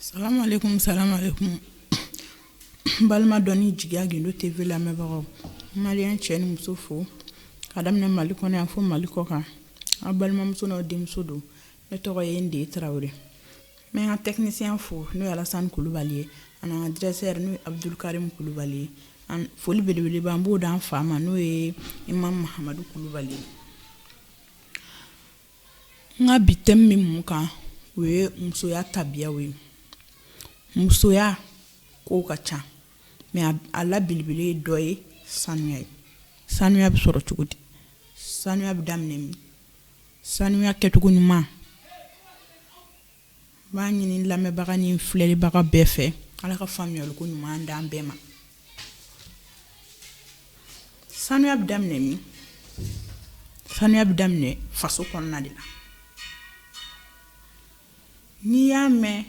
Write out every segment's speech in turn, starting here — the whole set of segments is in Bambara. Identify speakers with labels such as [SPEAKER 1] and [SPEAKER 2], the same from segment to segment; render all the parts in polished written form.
[SPEAKER 1] Salam alaikum, salam alaikum. Balma doni jigiya gindo TV la mebagaw. Malien cɛni muso fo. Ka daminɛ Mali kɔnɔ yan fo Mali kɔ kan. A balimamuso n'aw denmuso don. Ne tɔgɔ ye Nde Tarawele. N bɛ n ka technicien fo n'o ye Alassane Kulubali ye. Ani n ka dresseur n'o ye Abdul Karim Kulubali ye. Foli belebeleba n b'o d'an fa ma n'o ye Imam Mahamadu Kulubali ye. N ka bi thème min mun kan o ye musoya tabiyaw ye. Musoya ko ka ca mais a la belebele dɔ ye sanuya ye. Sanuya bɛ sɔrɔ cogo di? Sanuya bɛ daminɛ min? Sanuya kɛcogo ɲuman b'a ɲini lamɛnbaga ni filɛlibaga bɛɛ fɛ Ala ka faamuyaliko ɲuman d'an bɛɛ ma. Sanuya bɛ daminɛ min? Sanuya bɛ daminɛ faso kɔnɔna de la. N'i y'a mɛn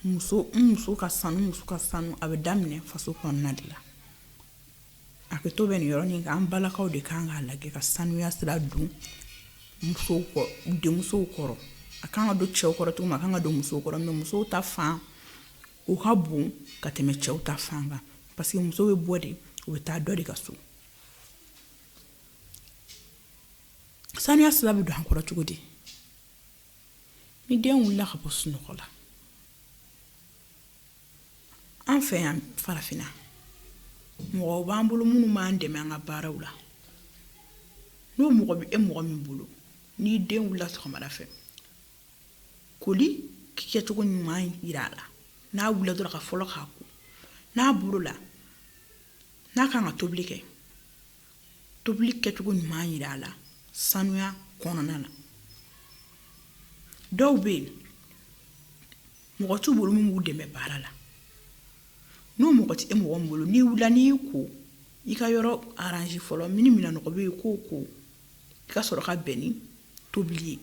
[SPEAKER 1] muso ka sanu a bɛ daminɛ faso kɔnɔna de la. A kɛ to bɛ nin yɔrɔnin kan an balakaw de kan k'a lajɛ ka sanuya sira don denmusow kɔrɔ. A kan ka don cɛw kɔrɔ cogo min a kan ka don musow kɔrɔ mais musow ta fan o ka bon ka tɛmɛ cɛw ta fan kan parce que muso bɛ bɔ de o bɛ taa dɔ de ka so. Sanuya sira bɛ don an kɔrɔ cogo di? Ni den wulila ka bɔ sunɔgɔ la an fɛ yan farafinna mɔgɔw b'an bolo minnu b'an dɛmɛ an ka baaraw la. N'o mɔgɔ bɛ mɔgɔ min bolo n'i den wulila sɔgɔmada fɛ koli kɛcogo ɲuman yira a la. N'a wulila dɔrɔn ka fɔlɔ k'a ko. N'a bolo la n'a kan ka tobili kɛ tobili kɛcogo ɲuman yira a la sanuya kɔnɔna na. Dɔw bɛ yen mɔgɔ t'u bolo min b'u dɛmɛ baara la. N'o mɔgɔ tɛ mɔgɔ min bolo n'i wulila n'i ko i ka yɔrɔ arrange fɔlɔ min minɛnɔgɔ bɛ yen k'o ko i ka sɔrɔ ka bɛn ni tobili ye.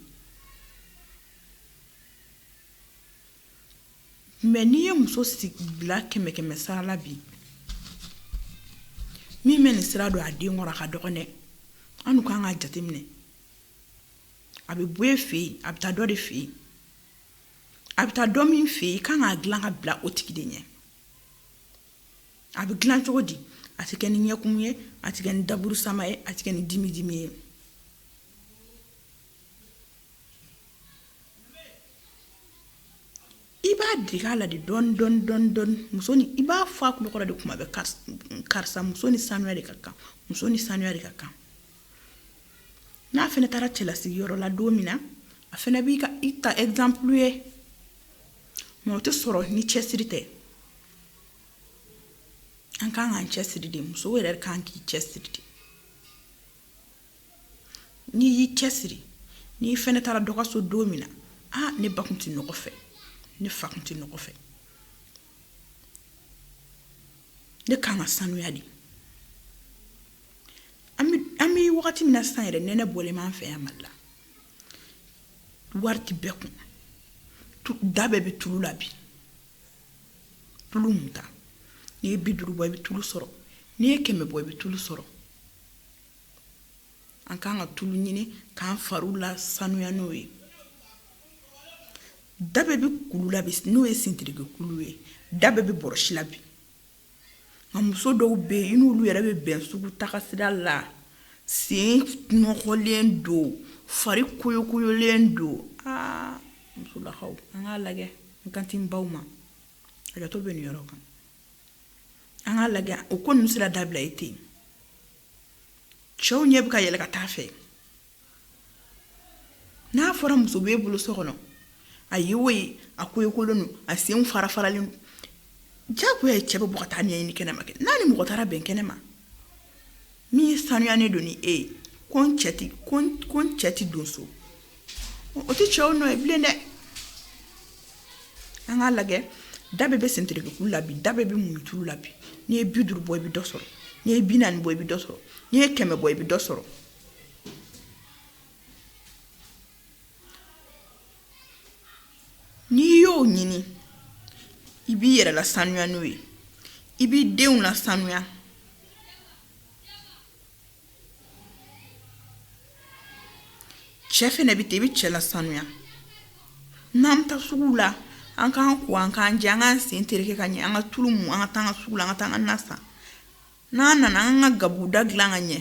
[SPEAKER 1] Mais n'i ye muso bila kɛmɛ sara la bi min bɛ nin sira don a den kɔrɔ a ka dɔgɔn dɛ. An dun kan k'a jateminɛ a bɛ bɔ e fɛ yen a bɛ taa dɔ de fɛ yen a bɛ taa dɔ min fɛ yen i kan k'a dilan ka bila o tigi de ɲɛ. A bɛ dilan cogo di? A tɛ kɛ ni ɲɛkumu ye a tɛ kɛ ni daburu sama ye a tɛ kɛ ni dimi ye. I b'a dege a la de dɔɔni muso ni i b'a fɔ a kulo kɔrɔ de kuma bɛ karisa muso ni sanuya de ka kan muso ni sanuya de ka kan. N'a fɛnɛ taara cɛlasigiyɔrɔ la don min na a fɛnɛ b'i i ta exemple ye mais o tɛ sɔrɔ ni cɛsiri tɛ. An kan k'an cɛsiri de muso yɛrɛ kan k'i cɛsiri de. N'i y'i cɛsiri n'i fɛnɛ taara dɔ ka so don min na ne ba kun tɛ nɔgɔ fɛ ne fa kun tɛ nɔgɔ fɛ ne kan ka sanuya de. An bɛ wagati min na sisan yɛrɛ nɛnɛ bɔlen m'an fɛ yan Mali la wari tɛ bɛɛ kun da bɛɛ bɛ tulu la bi tulu mun ta n'i ye 50 bɔ i bɛ tulu sɔrɔ n'i ye 100 bɔ i bɛ tulu sɔrɔ. An kan ka tulu ɲini k'an fariw la sanuya n'o ye. Da bɛɛ bɛ kulu la bi n'o ye sintiriki kulu ye da bɛɛ bɛ bɔrɔsi la bi. Nka muso dɔw bɛ yen i n'olu yɛrɛ bɛ bɛn sugu taga sira la sen nɔgɔlen don fari koyokoyolen don musolakaw an k'a lajɛ n kan tɛ n baw ma hakɛto bɛ nin yɔrɔ kan. An k'a lajɛ o ko ninnu sera dabila ye ten cɛw ɲɛ bɛ ka yɛlɛ ka taa fɛ. N'a fɔra muso b'e bolo so kɔnɔ a ye o ye a koyokolen don a sen farafaralen don jagoya ye cɛ bɛ bɔ ka taa ɲɛɲini kɛnɛma kɛ n'a ni mɔgɔ taara bɛn kɛnɛma min sanuyalen don ni e ye ko n cɛ ti don so o tɛ cɛw nɔ ye bilen dɛ. An k'a lajɛ da bɛɛ bɛ sintiriki kulu la bi da bɛɛ bɛ mun tulu la bi n'i ye 50 bɔ i bɛ dɔ sɔrɔ n'i ye 40 bɔ i bɛ dɔ sɔrɔ n'i ye 100 bɔ i bɛ dɔ sɔrɔ. N'i y'o ɲini i b'i yɛrɛ la sanuya n'o ye i b'i denw la sanuya cɛ fɛnɛ bɛ ten i bɛ cɛ la sanuya. N'an bɛ taa suguw la an kan ko an kan je an kan sen tereke ka ɲɛ an ka tulu mu an ka taa an ka sugu la an ka taa an ka na san n'an nana an ka gabuda dilan ka ɲɛ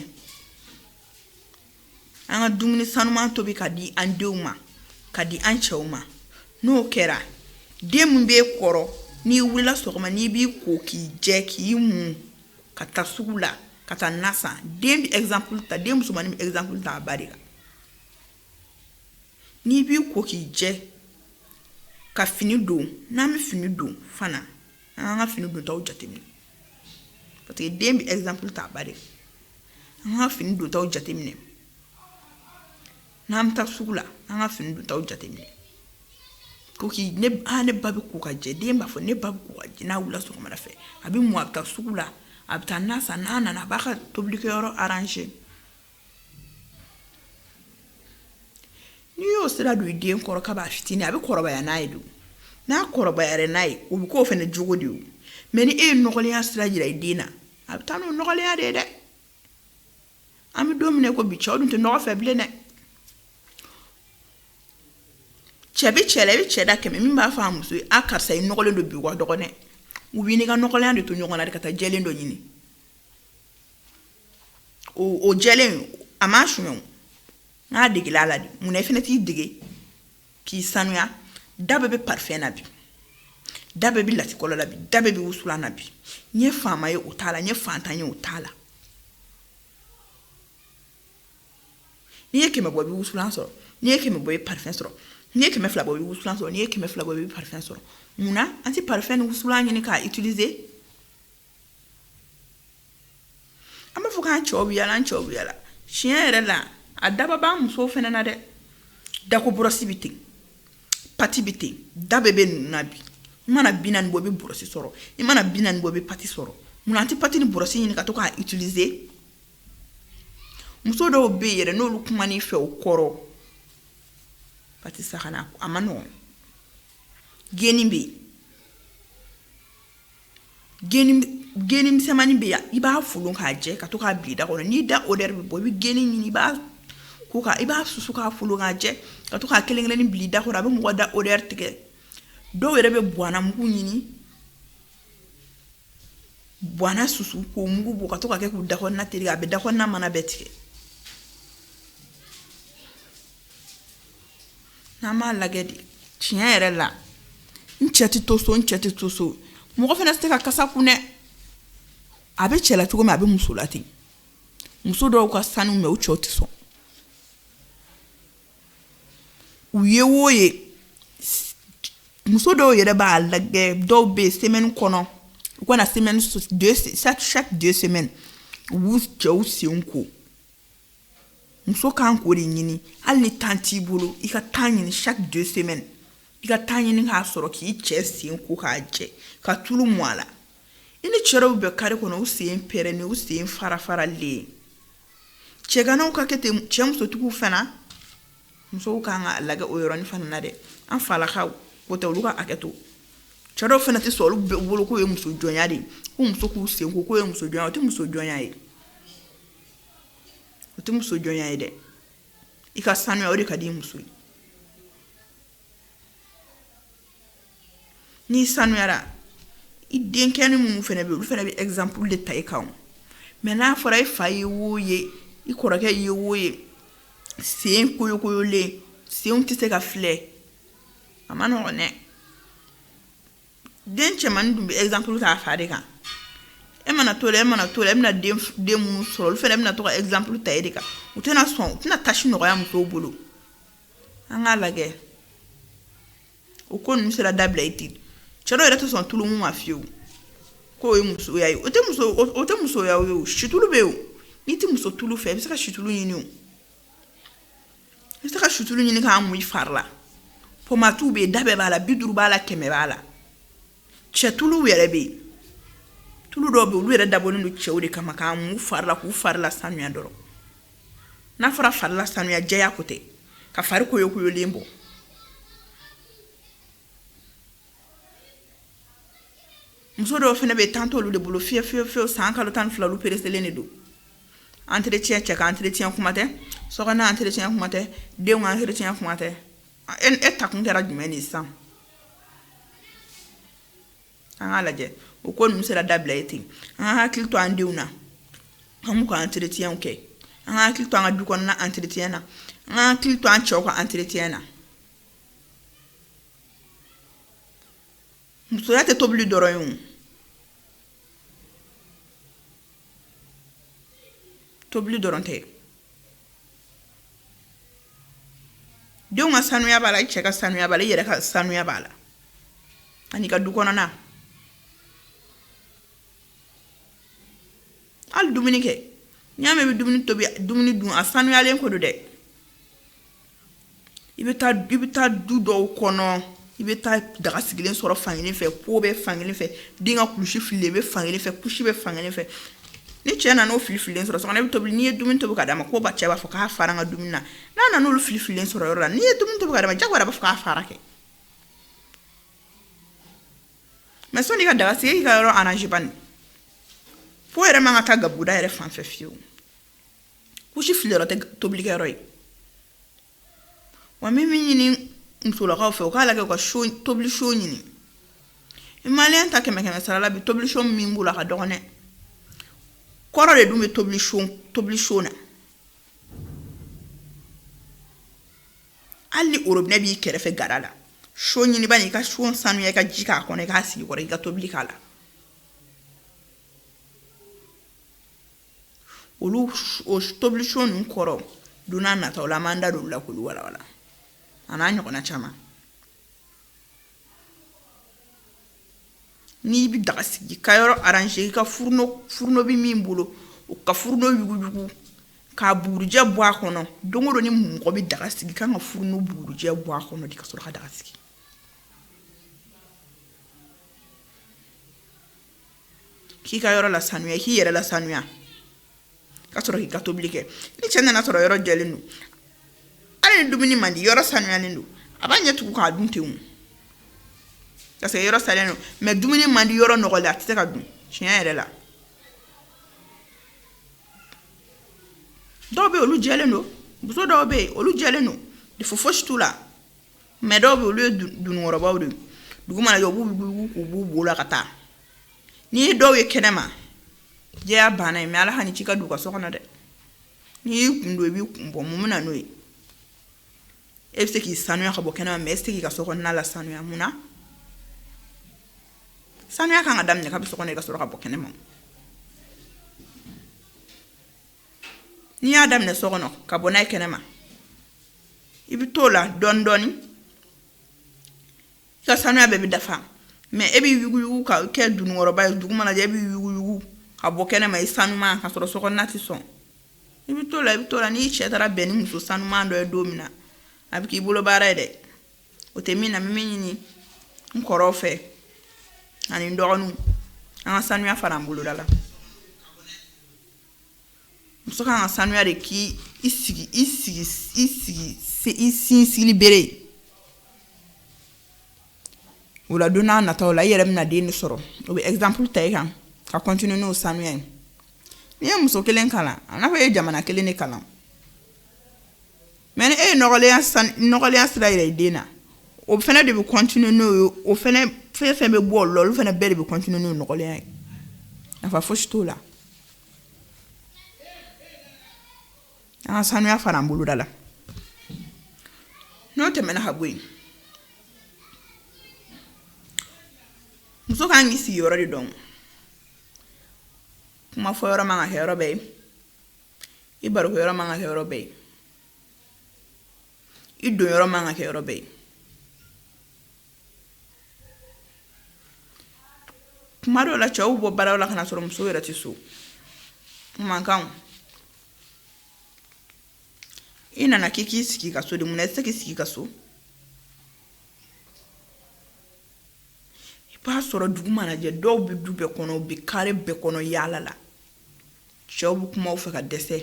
[SPEAKER 1] an ka dumuni sanuman tobi ka di an denw ma ka di an cɛw ma n'o kɛra den min b'e kɔrɔ n'i wulila sɔgɔma n'i b'i ko k'i jɛ k'i mu ka taa sugu la ka taa na san den bi exemple ta den musomanin bi exemple ta a ba de kan n'i b'i ko k'i jɛ ka fini don n'an bɛ fini don fana an ka fini don taw jateminɛ parce que den bi exemple ta a ba de kan an ka fini don taw jateminɛ n'an bɛ taa sugu la an ka fini don taw jateminɛ ko k'i ne ba bɛ ko ka jɛ den b'a fɔ ne ba bɛ ko ka jɛ n'a wulila sɔgɔmada fɛ a bɛ mu a bɛ taa sugu la a bɛ taa na san n'a nana a b'a ka tobilikɛyɔrɔ arranger n'i y'o sira don i den kɔrɔ k'a b'a fitinin a bɛ kɔrɔbaya n'a ye don n'a kɔrɔbayara n'a ye o bɛ k'o fana jogo de ye mais ni e ye nɔgɔlenya sira jira i den na a bɛ taa n'o nɔgɔlenya de ye dɛ an bɛ don min na ko bi cɛw dun tɛ nɔgɔ fɛ bilen dɛ cɛ bɛ cɛ la i bɛ cɛ da kɛmɛ min b'a fɔ a muso ye a karisa i nɔgɔlen don bi wa dɔgɔnɛ u b'i n'i ka nɔgɔlenya de to ɲɔgɔn na de ka taa jɛlen dɔ ɲini o jɛlen a m'a suɲɛ n'a degela a la de munna i fana t'i dege k'i sanuya da bɛɛ bɛ parfum na bi da bɛɛ bɛ latikɔlɔ la bi da bɛɛ bɛ wusulan na bi n ye faama ye o t'a la n ye fantan ye o t'a la n'i ye 100 bɔ i bɛ wusulan sɔrɔ n'i ye 100 bɔ i bɛ parfum sɔrɔ n'i ye 200 bɔ i bɛ wusulan sɔrɔ n'i ye 200 bɔ i bɛ parfum sɔrɔ munna an tɛ parfum ni wusulan ɲini k'a utiliser an b'a fɔ k'an cɛw bɛ yala an cɛw bɛ yala tiɲɛ yɛrɛ la a daba b'an musow fana na dɛ dako bɔrɔsi bɛ ten pati bɛ ten da bɛɛ bɛ ninnu na bi i mana 40 bɔ i bɛ bɔrɔsi sɔrɔ i mana 40 bɔ i bɛ pati sɔrɔ munna an tɛ pati ni bɔrɔsi ɲini ka to k'a utiliser muso dɔw bɛ yen yɛrɛ n'olu kuma n'i fɛ o kɔrɔ pati sakana a ma nɔgɔn geni bɛ yen geni misɛnmanin bɛ yan i b'a folon k'a jɛ ka to k'a bila i da kɔnɔ n'i da odeur bɛ bɔ i bɛ geni ɲini i b'a susu k'a folon k'a jɛ ka to k'a kelen kelennin bila i da kɔnɔ a bɛ mɔgɔ da odeur tigɛ dɔw yɛrɛ bɛ buwana mugu ɲini buwana susu k'o mugu bɔ ka to ka kɛ k'u da kɔnɔna tereke a bɛ da kɔnɔna mana bɛɛ tigɛ n'an m'a lajɛ de tiɲɛ yɛrɛ la n cɛ tɛ to so mɔgɔ fana tɛ se ka kasa kun dɛ a bɛ cɛ la cogo min a bɛ muso la ten muso dɔw ka sanu mɛ u cɛw tɛ sɔn u ye o ye muso dɔw yɛrɛ b'a lajɛ dɔw bɛ yen semaine kɔnɔ u kana semaine chaque 2 semaines u b'u cɛw sen ko muso kan k'o de ɲini hali ni temps t'i bolo i ka temps ɲini chaque 2 semaines i ka temps ɲini k'a sɔrɔ k'i cɛ sen ko k'a jɛ ka tulu mu a la i ni cɛ dɔw bɛ kare kɔnɔ u sen pɛrɛnnen u sen farafaralen cɛganaw ka kɛ ten cɛ musotigiw fana musow kan ka lajɛ o yɔrɔnin fana na dɛ an falakaw o tɛ olu ka hakɛ to cɛ dɔw fana tɛ sɔn olu bolo k'o ye muso jɔnya de ye ko muso k'u sen ko k'o ye muso jɔnya o tɛ muso jɔnya ye o tɛ muso jɔnya ye dɛ i ka sanuya o de ka di muso ye n'i sanuyara i denkɛni minnu fana bɛ olu fana bɛ exemple de ta i kan mais n'a fɔra i fa ye wo ye i kɔrɔkɛ ye wo ye sen koyokoyolen senw tɛ se ka filɛ a ma nɔgɔn dɛ den cɛmannin dun bɛ exemple ta a fa de kan e mana to la e bɛna den minnu sɔrɔ olu fana bɛna to ka exemple ta e de kan u tɛna sɔn u tɛna tasi nɔgɔya musow bolo an k'a lajɛ o ko ninnu sera dabila i ten cɛ dɔw yɛrɛ tɛ sɔn tulu mun ma fiyewu k'o ye musoya ye o tɛ musoya ye o situlu bɛ yen o n'i tɛ muso tulu fɛ i bɛ se ka situlu ɲini o i bɛ se ka situlu ɲini k'a mun i fari la pomatiw bɛ yen da bɛɛ b'a la 50 b'a la 100 b'a la cɛ tuluw yɛrɛ bɛ yen tulu dɔw bɛ yen olu yɛrɛ dabɔlen don cɛw de kama k'a mun fari la k'u fari la sanuya dɔrɔn n'a fɔra fari la sanuya jɛya ko tɛ ka fari koyokoyolen bɔ muso dɔw fana bɛ temps t'olu de bolo fiyewu san kalo 12 olu pereselen de don entretien cɛ ka entretien kuma tɛ sokɔnɔ entretien kuma tɛ denw ka entretien kuma tɛ e ta kun kɛra jumɛn de sisan an ka lajɛ o ko ninnu sera dabila ye ten an ka hakili to an denw na an b'u ka entretien kɛ an ka hakili to an ka du kɔnɔna entretien na an ka hakili to an cɛw ka entretien na musoya tɛ tobili dɔrɔn ye o tobili dɔrɔn tɛ denw ka sanuya b'a la i cɛ ka sanuya b'a la i yɛrɛ ka sanuya b'a la ani ka du kɔnɔna hali dumuni kɛ n'i y'a mɛn i bɛ dumuni tobi dumuni dun a sanuyalen ko don dɛ i bɛ taa du dɔw kɔnɔ i bɛ taa daga sigilen sɔrɔ fankelen fɛ po bɛ fankelen fɛ den ka kulusi fililen bɛ fankelen fɛ kusi bɛ fankelen fɛ ni cɛ nana o filifilen sɔrɔ sɔgɔma i bɛ tobili n'i ye dumuni tobi k'a d'a ma ko ba cɛ b'a fɔ k'a fara an ka dumuni na n'a nana olu filifilen sɔrɔ yɔrɔ la n'i ye dumuni tobi k'a d'a ma jagoya b'a fɔ k'a fara kɛ mais sɔnni i ka daga sigi i ka yɔrɔ arrange bani po yɛrɛ man ka taa gabuguda yɛrɛ fan fɛ fiyewu kusi filiyɔrɔ tɛ tobilikɛyɔrɔ ye wa min ɲini musolakaw fɛ u k'a lajɛ u ka tobili show ɲini i maliyɛn ta 100 sara la bi tobili show min b'u la ka dɔgɔn dɛ kɔrɔ de dun bɛ tobili show na hali ni orobinɛ b'i kɛrɛfɛ gara la show ɲini bani i ka show sanuya i ka ji k'a kɔnɔ i k'a sigi kɔrɔ i ka tobili k'a la olu o tobili show ninnu kɔrɔ don n'a nataw la an b'an da don olu la k'olu walawala a n'a ɲɔgɔnna caman n'i bɛ daga sigi ka yɔrɔ arrange i ka furno bɛ min bolo o ka furno yuguyugu k'a bugurijɛ bɔ a kɔnɔ don o don ni mɔgɔ bɛ daga sigi kan ka furno bugurijɛ bɔ a kɔnɔ de ka sɔrɔ ka daga sigi k'i ka yɔrɔ la sanuya k'i yɛrɛ la sanuya ka sɔrɔ k'i ka tobili kɛ ni cɛ nana sɔrɔ yɔrɔ jɛlen don hali ni dumuni man di yɔrɔ sanuyalen don a b'a ɲɛ tugu k'a dun ten parce que yɔrɔ salen don mais dumuni man di yɔrɔ nɔgɔlen a tɛ se ka dun tiɲɛ yɛrɛ la dɔw bɛ yen olu jɛlen don muso dɔw bɛ yen olu jɛlen don defo fosi t'u la mais dɔw bɛ yen olu ye dunukɔrɔbaw de ye dugu mana jɛ u b'u bolo ka taa n'i ye dɔw ye kɛnɛma jɛya banna ye mais ala hani ci ka du ka so kɔnɔ dɛ n'i y'i kun don i b'i kun bɔ mun bɛ na n'o ye e bɛ se k'i sanuya ka bɔ kɛnɛma mais e tɛ se k'i ka so kɔnɔna la sanuya mun na sanuya kan ka daminɛ ka bɛ so kɔnɔ i ka sɔrɔ ka bɔ kɛnɛma n'i y'a daminɛ so kɔnɔ ka bɔ n'a ye kɛnɛma i bɛ t'o la dɔɔni dɔɔni i ka sanuya bɛɛ bɛ dafa mais e b'i yuguyugu ka kɛ dunukɔrɔba ye dugu mana jɛ e b'i yuguyugu ka bɔ kɛnɛma i sanuman ka sɔrɔ so kɔnɔna tɛ sɔn i bɛ t'o la n'i cɛ taara bɛn ni muso sanuman dɔ ye don min na a bɛ k'i bolo baara ye dɛ o tɛ min na min ɲini n kɔrɔw fɛ ani n dɔgɔninw an ka sanuya fara an boloda la muso kan ka sanuya de k'i sinsigili bere o la don n'a nataw la i yɛrɛ bɛna den de sɔrɔ o bɛ exemple ta i kan ka continue n'o sanuya ye n'i ye muso kelen kalan a n'a fɔ e ye jamana kelen de kalan mais ni e ye nɔgɔlenya sira yɛrɛ i den na o fɛnɛ de bɛ continue n'o ye o fɛnɛ fɛn bɛ bɔ o la olu fɛnɛ bɛɛ de bɛ continue n'o nɔgɔlenya ye nafa fosi t'o la an ka sanuya fara an boloda la n'o tɛmɛna ka bɔ yen muso kan k'i sigi yɔrɔ de dɔn kuma fɔ yɔrɔ man ka kɛ yɔrɔ bɛɛ ye i baroko yɔrɔ man ka kɛ yɔrɔ bɛɛ ye i don yɔrɔ man ka kɛ yɔrɔ bɛɛ ye kuma dɔw la cɛw bɔ baaraw la ka na sɔrɔ muso yɛrɛ tɛ so mankanw i nana k'i sigi ka so de mun na i tɛ se k'i sigi ka so i b'a sɔrɔ dugu mana jɛ dɔw bɛ du bɛɛ kɔnɔ u bɛ kare bɛɛ kɔnɔ yaala la cɛw bɛ kumaw fɛ ka dɛsɛ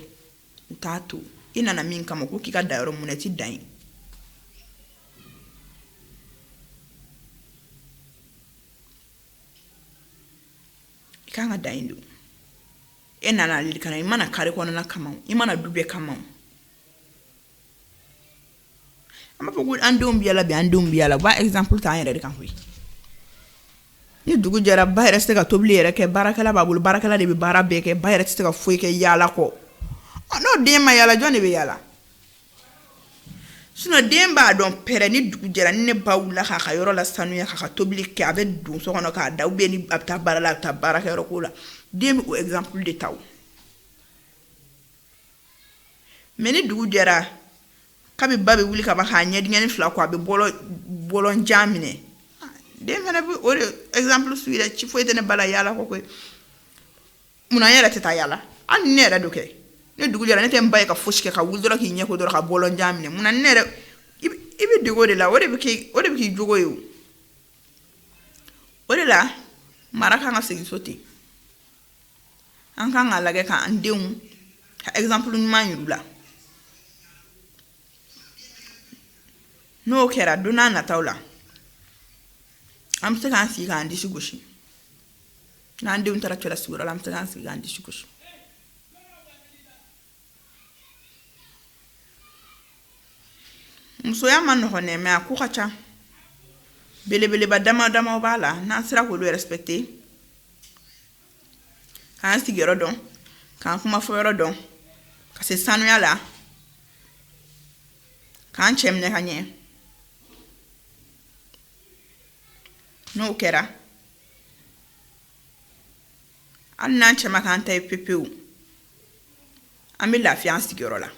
[SPEAKER 1] u t'a to i nana min kama ko k'i ka da yɔrɔ mun na i tɛ dan ye i kan ka dan ye don e nana ale kana i mana kare kɔnɔna kama i mana du bɛɛ kama an b'a fɔ ko an denw bɛ yala bi an denw bɛ yala u b'a exemple ta an yɛrɛ de kan koyi ni dugu jɛra ba yɛrɛ tɛ se ka tobili yɛrɛ kɛ baarakɛla b'a bolo baarakɛla de bɛ baara bɛɛ kɛ ba yɛrɛ tɛ se ka foyi kɛ yaala kɔ n'o den ma yaala jɔn de bɛ yaala den b'a dɔn pɛrɛ ni dugu jɛra ni ne ba wulila k'a ka yɔrɔ la sanuya k'a ka tobili kɛ a bɛ don so kɔnɔ k'a da ni a bɛ taa baara la a bɛ taa baarakɛyɔrɔ ko la den bɛ o exemple de ta o mais ni dugu jɛra kabi ba bɛ wuli ka ban k'a ɲɛdingɛni fila ko a bɛ bɔlɔnjan minɛ den fana bɛ o de exemple suit dɛ ci foyi tɛ ne ba la yaala kɔ koyi munna n yɛrɛ tɛ taa yaala hali ni ne yɛrɛ do kɛ ne dugu jɛra ne tɛ n ba ye ka fosi kɛ ka wuli dɔrɔn k'i ɲɛ ko dɔrɔn ka bɔlɔnjan minɛ munna ne yɛrɛ i bɛ dege o de la o de bɛ k'i jogo ye o de la mara kan ka segin so ten an kan ka lajɛ k'an denw ka exemple ɲuman yir'u la n'o kɛra don n'a nataw la an bɛ se k'an sigi k'an disi gosi n'an denw taara cɛlasigiyɔrɔ la an bɛ se k'an sigi k'an disi gosi musoya ma nɔgɔn dɛ mais a ko ka ca belebeleba dama damaw b'a la n'an sera k'olu respecter k'an sigiyɔrɔ dɔn k'an kumafɔyɔrɔ dɔn ka se sanuya la k'an cɛ minɛ ka ɲɛ n'o kɛra hali n'an cɛ ma k'an ta ye pepewu an bɛ lafiya an sigiyɔrɔ la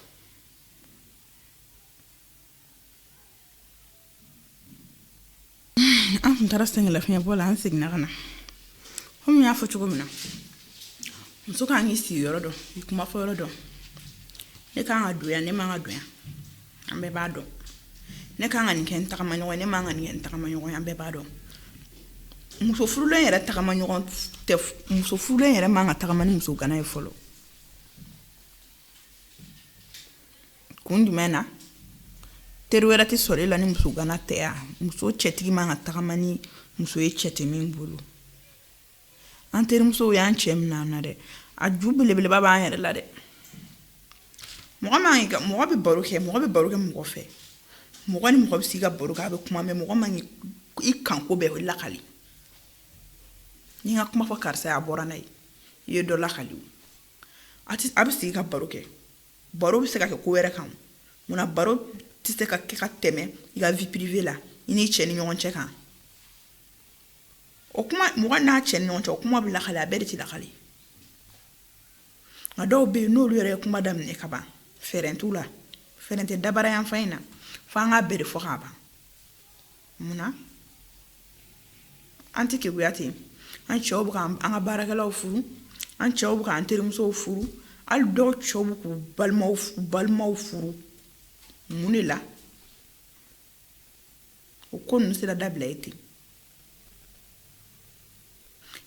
[SPEAKER 1] an tun taara sɛgɛn lafiɲɛbɔ la an seginna ka na komi y'a fɔ cogo min na muso kan k'i sigiyɔrɔ dɔn k'i kumafɔyɔrɔ dɔn ne kan ka don yan ne man ka don yan an bɛɛ b'a dɔn ne kan ka nin kɛ n tagama ɲɔgɔn ye ne man ka nin kɛ n tagama ɲɔgɔn ye an bɛɛ b'a dɔn muso furulen yɛrɛ tagama ɲɔgɔn tɛ muso furulen yɛrɛ man ka tagama ni muso gana ye fɔlɔ kun jumɛn na teri wɛrɛ tɛ sɔrɔ e la ni muso gana tɛ yan muso cɛtigi man ka tagama ni muso ye cɛ tɛ min bolo an terimusow y'an cɛ minɛ an na dɛ a ju belebeleba b'an yɛrɛ la dɛ mɔgɔ bɛ baro kɛ mɔgɔ fɛ mɔgɔ ni mɔgɔ bɛ sigi ka baro kɛ a bɛ kuma mɛ mɔgɔ man i kanko bɛɛ lakali ni n ka kuma fɔ karisa a bɔra n'a ye i ye dɔ lakali a bɛ sigi ka baro kɛ baro bɛ se ka kɛ ko wɛrɛ kan munna baro tɛ se ka kɛ ka tɛmɛ i ka vie privée la i n'i cɛ ni ɲɔgɔn cɛ kan o kuma mɔgɔ n'a cɛ ni ɲɔgɔn cɛ o kuma bɛ lakali a bɛɛ de tɛ lakali nka dɔw bɛ yen n'olu yɛrɛ ye kuma daminɛ ka ban fɛɛrɛ t'u la fɛɛrɛ tɛ dabara yan fan in na fo an k'a bɛɛ de fɔ k'a ban munna an tɛ keguya ten an cɛw bɛ k'an ka baarakɛlaw furu an cɛw bɛ k'an terimusow furu hali dɔw cɛw bɛ k'u balimaw furu mun de la o ko ninnu sera dabila ye ten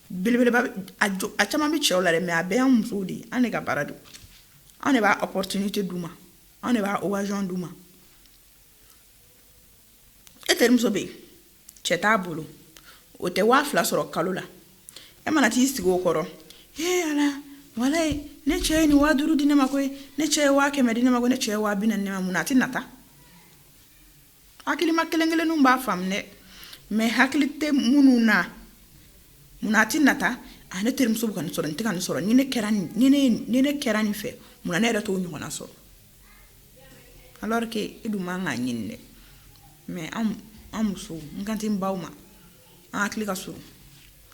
[SPEAKER 1] belebeleba a caman bɛ cɛw la dɛ mais a bɛɛ y'an musow de ye an de ka baara don an de b'a opportunité d'u ma an de b'a occasion d'u ma e terimuso bɛ yen cɛ t'a bolo o tɛ 2000 sɔrɔ kalo la e mana t'i sigi o kɔrɔ ala walayi ne cɛ ye nin 5000 di ne ma koyi ne cɛ ye 100 di ne ma koyi ne cɛ ye 40 di ne ma mun na a tɛ nata hakili ma kelen-kelenninw b'a faamu dɛ mais hakili tɛ minnu na mun na a tɛ nata a ne terimuso bɛ ka nin sɔrɔ nin tɛ ka nin sɔrɔ ni ne kɛra nin fɛ mun na ne yɛrɛ t'o ɲɔgɔnna sɔrɔ alors que i dun man k'a ɲini dɛ mais an musow n kan tɛ n baw ma an hakili ka surun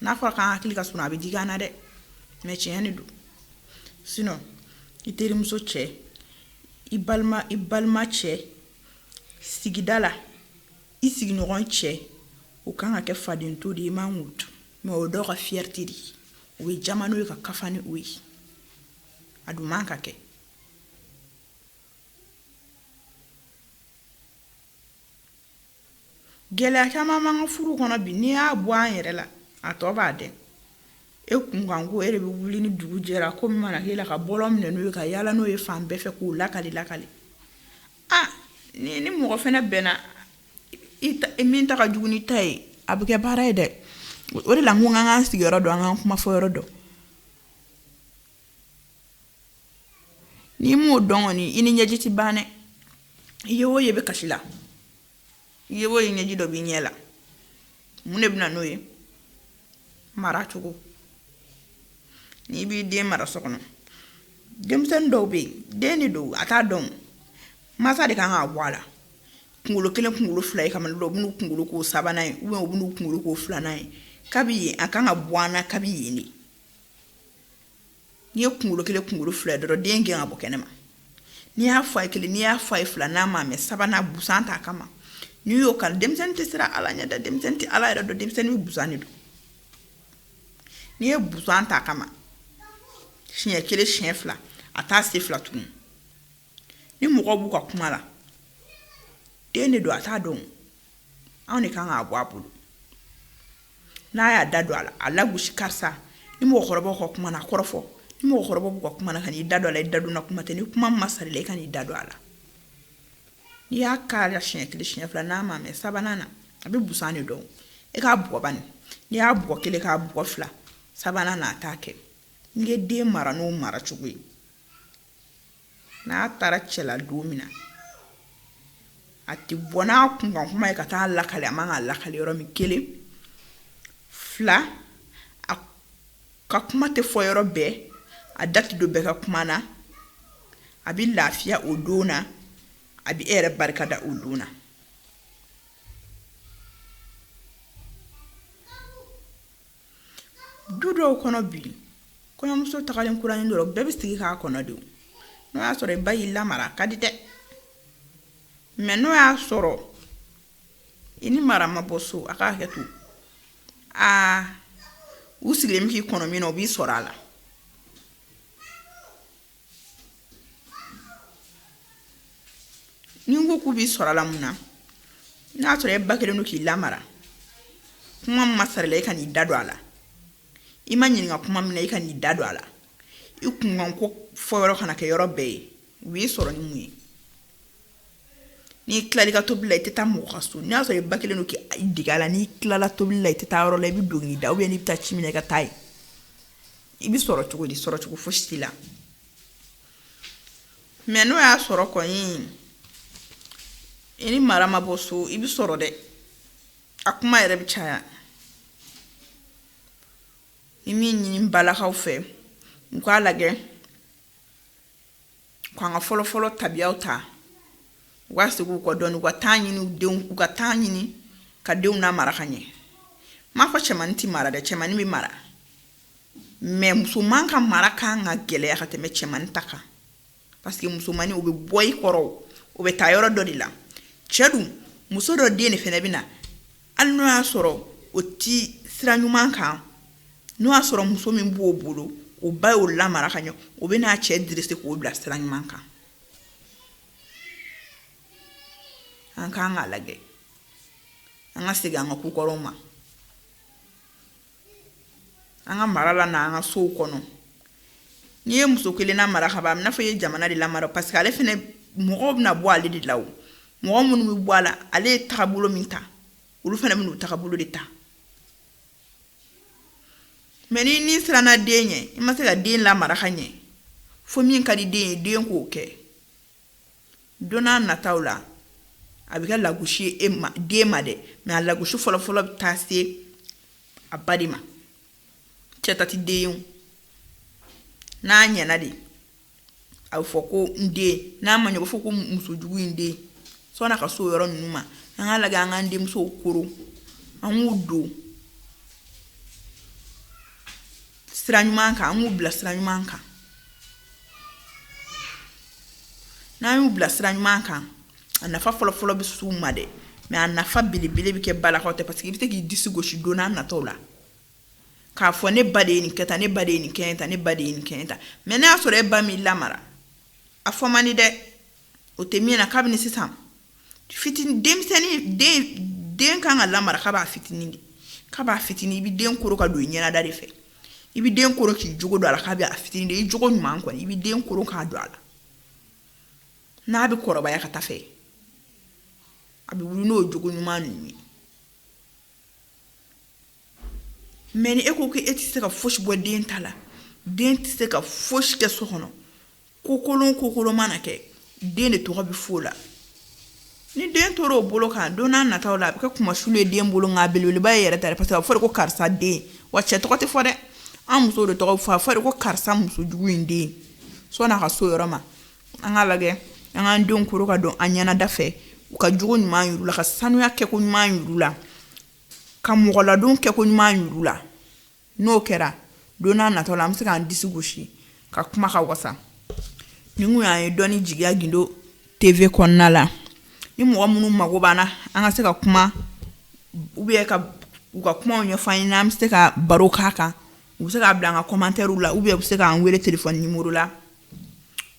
[SPEAKER 1] n'a fɔra k'an hakili ka surun a bɛ digi an na dɛ mais tiɲɛ de don sinon i terimuso cɛ i balima cɛ sigida la i sigiɲɔgɔn cɛ o kan ka kɛ fadento de ye i man k'o dun mais o dɔw ka fierté de ye o ye jama n'o ye ka kafa ni o ye a dun man ka kɛ gɛlɛya caman b'an ka furu kɔnɔ bi n'i y'a bɔ an yɛrɛ la a tɔ b'a dɛn e kunkan ko e de bɛ wuli ni dugu jɛra ko min mana k'e la ka bɔlɔn minɛ n'o ye ka yala n'o ye fan bɛɛ fɛ k'o lakali ni mɔgɔ fɛnɛ bɛnna min ta ka jugu ni ta ye a bɛ kɛ baara ye dɛ o de la n ko an k'an sigiyɔrɔ dɔn an k'an kuma fɔ yɔrɔ dɔn n'i m'o dɔn kɔni i ni ɲɛji tɛ ban dɛ i ye o ye i bɛ kasi la i ye o ye ɲɛji dɔ b'i ɲɛ la mun de bɛ na n'o ye mara cogo ni bi den mara so kono demsen do be den do ata don masa de kan ha wala kungulo kelen kungulo fly kam do bunu kungulo ko sabana ube bunu kungulo ko flana kabi akan abwana kabi ni ni kungulo kelen kungulo fly do den gen abo kenema ni ya fay kele ni ya fay flana ma me sabana busanta kama ni yo kal demsen tisra ala nya da demsen ti ala do demsen mi busani do ni e busanta kama shinya kele shenfla ata sefla tun ni mo ko bu ka kuma la deni do ata don awni kan abo abudu na ya dadu ala gushi karsa ni mo khorobo ko kuma na korofo ni mo khorobo ko kuma na kan dadu ala dadu na kuma tani kuma masare le kan dadu ala ni ya kala shenke shenfla na ma me sabanana abi busani don e ka bo bani ni ya bo kele ka bo fla sabanana atake nge de mara no mara chugui na tara chela domina ati bona kunga kuma ka ta la kale amanga la kale yoro mi kele fla ka kuma te fo yoro be adati do be ka kuma na abi lafiya odona abi ere barkada odona dudo kono bi kono muso takalen kurani ndo bebe stigi ka kono do no ya sore bayi la mara kadite meno ya soro ini mara maboso aka hetu usile mki kono mi no bi sorala ningo ku bi sorala muna na sore bakere no ki la mara kuma masarle kan idado ala imanyini nga kuma mina ika ni dado ala ikunga ko foro kana ke yoro be wi soro ni mu ni klali ka tobla iteta mo khasu ni aso bakele no ki digala ni klala tobla iteta ro le bi dongi da obi ni bita chimine ka tai ibi soro chugo di soro chugo fushila meno ya soro ko yin ini marama boso ibi soro de akuma ere bichaya imi nyini mbala khawfe kwa lage kwa nga folo tabia uta wasi ko don ko tanyini deun ku ka tanyini ka deun na mara khanye ma fa chemanti mara de chemani mi mara me musuman ka mara ka nga gele ya khate me chemanta ka parce que musumani obe boy koro obe tayoro dodila chedu musodo de ne fenebina alno asoro oti siranyuman ka no asoro muso min bu obulu o ba o la mara kanyo o be na che direse ko bla strang manka an kan alage an asiga ngaku koroma an mara la na an so kono ni muso kele na mara khaba na fa ye jamana de la mara parce que ale fene mo na bo ale de lawo mo mun mi bo ala ale tabulo minta ulu fene mun tabulo de ta meni ni srana denye imase ga den la mara khanye fo min kadi den ko ke dona na taula abika la gushi de made me la gushi folo tase abadima chetati deyun na anya na de afoko nde na manyo foko musujugu nde so na ka so yoro numa an ala ga ngande muso koro an wudo stranyumanka an wubla stranyumanka na wubla stranyumanka ana fa folo bi suma de me ana fa bilibili bi ke bala hote parce que bite ki disi goshi dona na tola ka fo ne bade ni keta ne bade ni kenta ne bade ni kenta me na so re ba mi lamara afo mani de o temi na kabini sisam fitin demseni den kan lamara ka ba fitini bi den koro ka do nyena dare fe ibi den koro ki jogo do ala ka ba fitini de jogo nyuma ko ibi den koro ka do ala na bi koro ba ya ka tafe abi wulu no jogo nyuma ni meni eko ke etise ka fosh bo den tala den tise ka fosh ke sohono kokolo manake den de to bi fola ni den toro bolo kan dona na tawla ka kuma shule den bolo ngabelele ba yere tare parce que fo ko karsa den wa cɛ tɔgɔ tɛ fɔ dɛ an muso de tɔgɔ fɔ de ko karisa muso jugu in den sɔnna ka so yɔrɔ ma an ka lagɛ an k'an denw koro ka don an ɲɛna da fɛ u ka jogo ɲuman yiru la ka sanuya kɛ ko ɲuman yiru la ka mɔgɔladon kɛ ko ɲuman yiru la n'o kɛra don n'a nataw la an bɛ se k'an disi gosi ka kuma ka wasa ni kun y'an ye dɔnni jigiya gindo TV kɔnɔna la ni mɔgɔ minnu mago b'an na an ka se ka kuma u ka kumaw ɲɛfɔ an ɲɛna an bɛ se ka baro k'a kan u bɛ se k'a bila an ka commentaire la u bɛ se k'an wele téléphone numéro la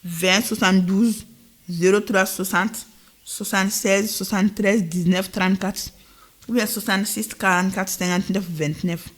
[SPEAKER 1] 20 72 03 60 76 73 19 34 ou bien 66 44 59 29